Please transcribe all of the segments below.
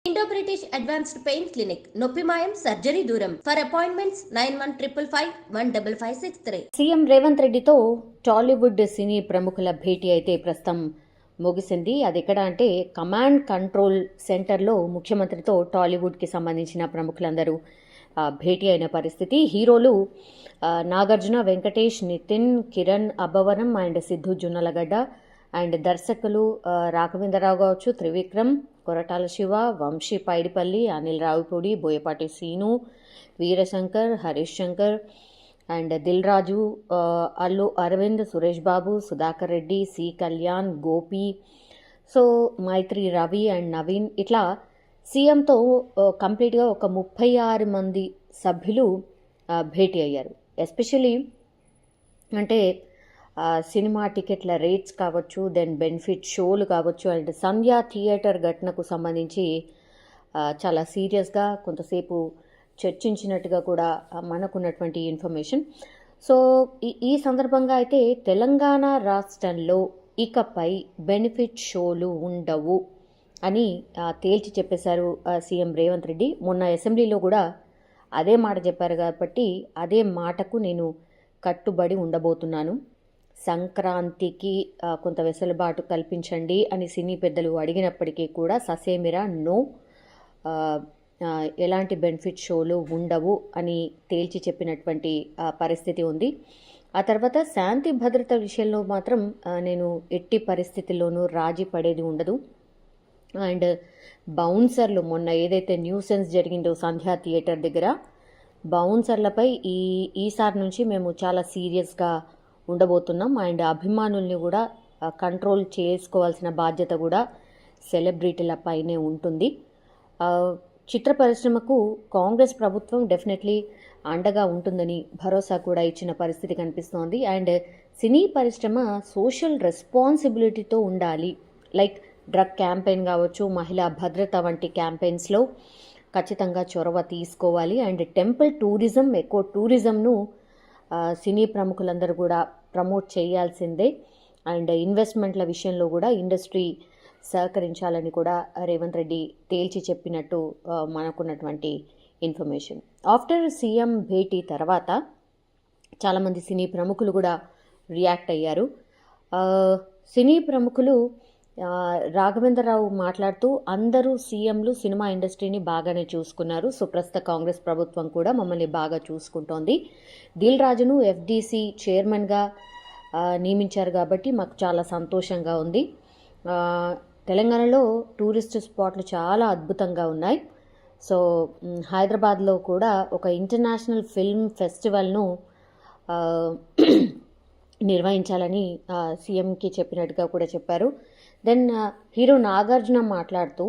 Indo British advanced pain clinic నొప్పి మాయం surgery దూరం. For appointments 9155515563. సీఎం రేవంత్ రెడ్డితో టాలీవుడ్ సినీ ప్రముఖుల భేటీ అయితే ప్రస్తుతం ముగిసింది. అది ఎక్కడ అంటే కమాండ్ కంట్రోల్ సెంటర్లో ముఖ్యమంత్రితో టాలీవుడ్కి సంబంధించిన ప్రముఖులందరూ భేటీ అయిన పరిస్థితి. హీరోలు నాగార్జున, వెంకటేష్, నితిన్, కిరణ్ అబ్బవరం అండ్ సిద్ధు జున్నలగడ్డ అండ్ దర్శకులు రాఘవేంద్రరావు కావచ్చు, Trivikram, Koratala Siva, Vamshi Paidipally, Anil Ravipudi, Boyapati Seenu, Veerashankar, Harish Shankar and Dil Raju, Allu Aravind, Suresh Babu, Sudhakar Reddy, C Kalyan, Gopi, so Mythri Ravi and Naveen, ఇట్లా సీఎంతో కంప్లీట్గా ఒక 36 మంది సభ్యులు భేటీ అయ్యారు. ఎస్పెషలీ అంటే సినిమా టికెట్ల రేట్స్ కావచ్చు, దెన్ బెనిఫిట్ షోలు కావచ్చు అండ్ సంధ్యా థియేటర్ ఘటనకు సంబంధించి చాలా సీరియస్గా కొంతసేపు చర్చించినట్టుగా కూడా మనకున్నటువంటి ఇన్ఫర్మేషన్. సో ఈ సందర్భంగా అయితే తెలంగాణ రాష్ట్రంలో ఇకపై బెనిఫిట్ షోలు ఉండవు అని తేల్చి చెప్పేశారు సీఎం రేవంత్ రెడ్డి. మొన్న అసెంబ్లీలో కూడా అదే మాట చెప్పారు కాబట్టి అదే మాటకు నేను కట్టుబడి ఉండబోతున్నాను. సంక్రాంతికి కొంత వెసులుబాటు కల్పించండి అని సినీ పెద్దలు అడిగినప్పటికీ కూడా ససేమిరా నో, ఎలాంటి బెనిఫిట్ షోలు ఉండవు అని తేల్చి చెప్పినటువంటి పరిస్థితి ఉంది. ఆ తర్వాత శాంతి భద్రత విషయంలో మాత్రం నేను ఎట్టి పరిస్థితుల్లోనూ రాజీ పడేది ఉండదు. అండ్ బౌన్సర్లు మొన్న ఏదైతే న్యూసెన్స్ జరిగిందో సంధ్యా థియేటర్ దగ్గర, బౌన్సర్లపై ఈసారి నుంచి మేము చాలా సీరియస్గా ఉండబోతున్నాం. అండ్ అభిమానుల్ని కూడా కంట్రోల్ చేసుకోవాల్సిన బాధ్యత కూడా సెలబ్రిటీలపైనే ఉంటుంది. చిత్ర పరిశ్రమకు కాంగ్రెస్ ప్రభుత్వం డెఫినెట్లీ అండగా ఉంటుందని భరోసా కూడా ఇచ్చిన పరిస్థితి కనిపిస్తోంది. అండ్ సినీ పరిశ్రమ సోషల్ రెస్పాన్సిబిలిటీతో ఉండాలి. లైక్ డ్రగ్ క్యాంపెయిన్ కావచ్చు, మహిళా భద్రత వంటి క్యాంపెయిన్స్లో ఖచ్చితంగా చొరవ తీసుకోవాలి. అండ్ టెంపుల్ టూరిజం, ఎకో టూరిజంను సినీ ప్రముఖులందరూ కూడా ప్రమోట్ చేయాల్సిందే. అండ్ ఇన్వెస్ట్మెంట్ల విషయంలో కూడా ఇండస్ట్రీ సహకరించాలని కూడా రేవంత్ రెడ్డి తేల్చి చెప్పినట్టు మనకున్నటువంటి ఇన్ఫర్మేషన్. ఆఫ్టర్ సీఎం భేటీ తర్వాత చాలామంది సినీ ప్రముఖులు కూడా రియాక్ట్ అయ్యారు. సినీ ప్రముఖులు రాఘవేంద్రరావు మాట్లాడుతూ అందరూ సీఎంలు సినిమా ఇండస్ట్రీని బాగానే చూసుకున్నారు. సో ప్రస్తుత కాంగ్రెస్ ప్రభుత్వం కూడా మమ్మల్ని బాగా చూసుకుంటోంది. దిల్ రాజును ఎఫ్డీసీ చైర్మన్గా నియమించారు కాబట్టి మాకు చాలా సంతోషంగా ఉంది. తెలంగాణలో టూరిస్ట్ స్పాట్లు చాలా అద్భుతంగా ఉన్నాయి. సో హైదరాబాద్లో కూడా ఒక ఇంటర్నేషనల్ ఫిల్మ్ ఫెస్టివల్ను నిర్వహించాలని సీఎంకి చెప్పినట్టుగా కూడా చెప్పారు. దెన్ హీరో నాగార్జున మాట్లాడుతూ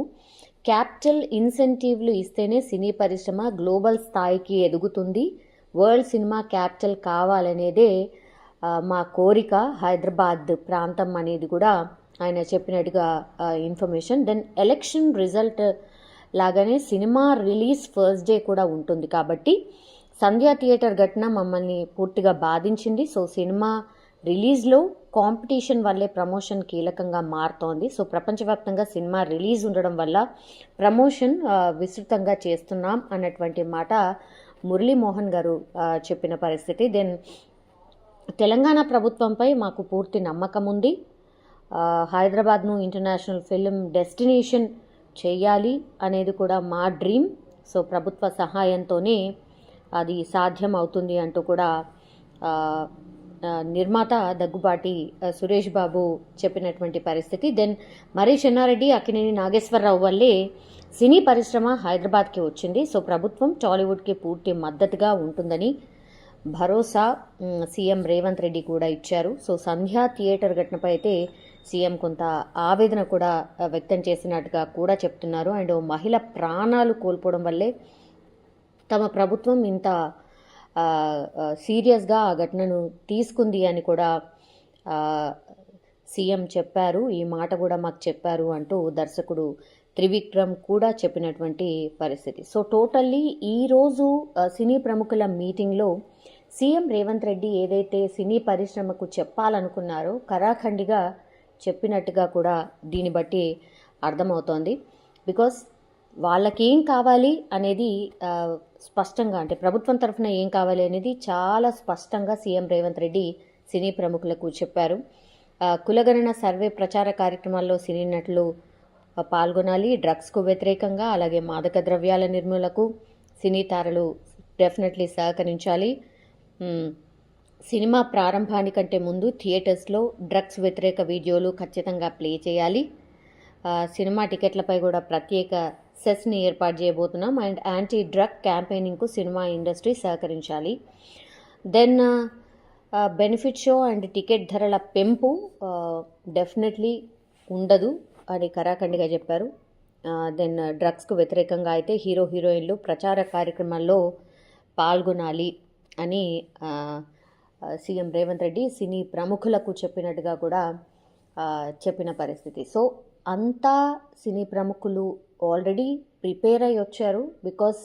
క్యాపిటల్ ఇన్సెంటివ్లు ఇస్తేనే సినీ పరిశ్రమ గ్లోబల్ స్థాయికి ఎదుగుతుంది. వరల్డ్ సినిమా క్యాపిటల్ కావాలనేదే మా కోరిక, హైదరాబాద్ ప్రాంతం అనేది కూడా ఆయన చెప్పినట్టుగా ఇన్ఫర్మేషన్. దెన్ ఎలక్షన్ రిజల్ట్ లాగానే సినిమా రిలీజ్ ఫస్ట్ డే కూడా ఉంటుంది కాబట్టి సంధ్యా థియేటర్ ఘటన మమ్మల్ని పూర్తిగా బాధించింది. సో సినిమా రిలీజ్లో కాంపిటీషన్ వల్లే ప్రమోషన్ కీలకంగా మారుతోంది. సో ప్రపంచవ్యాప్తంగా సినిమా రిలీజ్ ఉండడం వల్ల ప్రమోషన్ విస్తృతంగా చేస్తున్నాం అన్నటువంటి మాట మురళీమోహన్ గారు చెప్పిన పరిస్థితి. దెన్ తెలంగాణ ప్రభుత్వంపై మాకు పూర్తి నమ్మకం ఉంది. హైదరాబాద్ను ఇంటర్నేషనల్ ఫిల్మ్ డెస్టినేషన్ చేయాలి అనేది కూడా మా డ్రీమ్. సో ప్రభుత్వ సహాయంతోనే అది సాధ్యం అవుతుంది అంటూ కూడా నిర్మాత దగ్గుబాటి సురేష్ బాబు చెప్పినటువంటి పరిస్థితి. దెన్ మర్రి చెన్నారెడ్డి, అక్కినేని నాగేశ్వరరావు వల్లే సినీ పరిశ్రమ హైదరాబాద్కి వచ్చింది. సో ప్రభుత్వం టాలీవుడ్కి పూర్తి మద్దతుగా ఉంటుందని భరోసా సీఎం రేవంత్ రెడ్డి కూడా ఇచ్చారు. సో సంధ్యా థియేటర్ ఘటనపై అయితే సీఎం కొంత ఆవేదన కూడా వ్యక్తం చేసినట్టుగా కూడా చెప్తున్నారు. అండ్ మహిళ ప్రాణాలు కోల్పోవడం వల్లే తమ ప్రభుత్వం ఇంత సీరియస్గా ఆ ఘటనను తీసుకుంది అని కూడా సీఎం చెప్పారు. ఈ మాట కూడా మాకు చెప్పారు అంటూ దర్శకుడు త్రివిక్రమ్ కూడా చెప్పినటువంటి పరిస్థితి. సో టోటల్లీ ఈరోజు సినీ ప్రముఖుల మీటింగ్లో సీఎం రేవంత్ రెడ్డి ఏదైతే సినీ పరిశ్రమకు చెప్పాలనుకున్నారో కరాఖండిగా చెప్పినట్టుగా కూడా దీన్ని బట్టి అర్థమవుతోంది. బికాస్ వాళ్ళకేం కావాలి అనేది స్పష్టంగా, అంటే ప్రభుత్వం తరఫున ఏం కావాలి అనేది చాలా స్పష్టంగా సీఎం రేవంత్ రెడ్డి సినీ ప్రముఖులకు చెప్పారు. కులగణన సర్వే ప్రచార కార్యక్రమాల్లో సినీ నటులు పాల్గొనాలి. డ్రగ్స్కు వ్యతిరేకంగా, అలాగే మాదక ద్రవ్యాల నిర్మూలనకు సినీ తారలు డెఫినెట్లీ సహకరించాలి. సినిమా ప్రారంభానికంటే ముందు థియేటర్స్లో డ్రగ్స్ వ్యతిరేక వీడియోలు ఖచ్చితంగా ప్లే చేయాలి. సినిమా టికెట్లపై కూడా ప్రత్యేక సెస్ని ఏర్పాటు చేయబోతున్నాం. అండ్ యాంటీ డ్రగ్ క్యాంపెయినింగ్కు సినిమా ఇండస్ట్రీ సహకరించాలి. Then benefit show and ticket ధరల పెంపు డెఫినెట్లీ ఉండదు అని కరాఖండిగా చెప్పారు. దెన్ డ్రగ్స్కు వ్యతిరేకంగా అయితే హీరోయిన్లు ప్రచార కార్యక్రమాల్లో పాల్గొనాలి అని సీఎం రేవంత్ రెడ్డి సినీ ప్రముఖులకు చెప్పినట్టుగా కూడా చెప్పిన పరిస్థితి. సో అంతా సినీ ప్రముఖులు ఆల్రెడీ ప్రిపేర్ అయ్యి వచ్చారు. బికాస్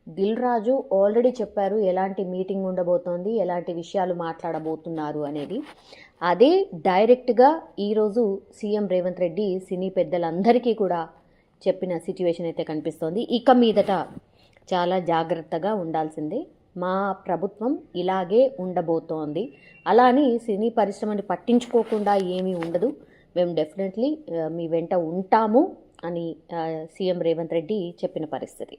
దిల్ రాజు ఆల్రెడీ చెప్పారు ఎలాంటి మీటింగ్ ఉండబోతోంది, ఎలాంటి విషయాలు మాట్లాడబోతున్నారు అనేది. అదే డైరెక్ట్గా ఈరోజు సీఎం రేవంత్ రెడ్డి సినీ పెద్దలందరికీ కూడా చెప్పిన సిచ్యువేషన్ అయితే కనిపిస్తోంది. ఇక మీదట చాలా జాగ్రత్తగా ఉండాల్సిందే, మా ప్రభుత్వం ఇలాగే ఉండబోతోంది, అలా అని సినీ పరిశ్రమని పట్టించుకోకుండా ఏమీ ఉండదు, మేము డెఫినెట్లీ మీ వెంట ఉంటాము అని సీఎం రేవంత్ రెడ్డి చెప్పిన పరిస్థితి.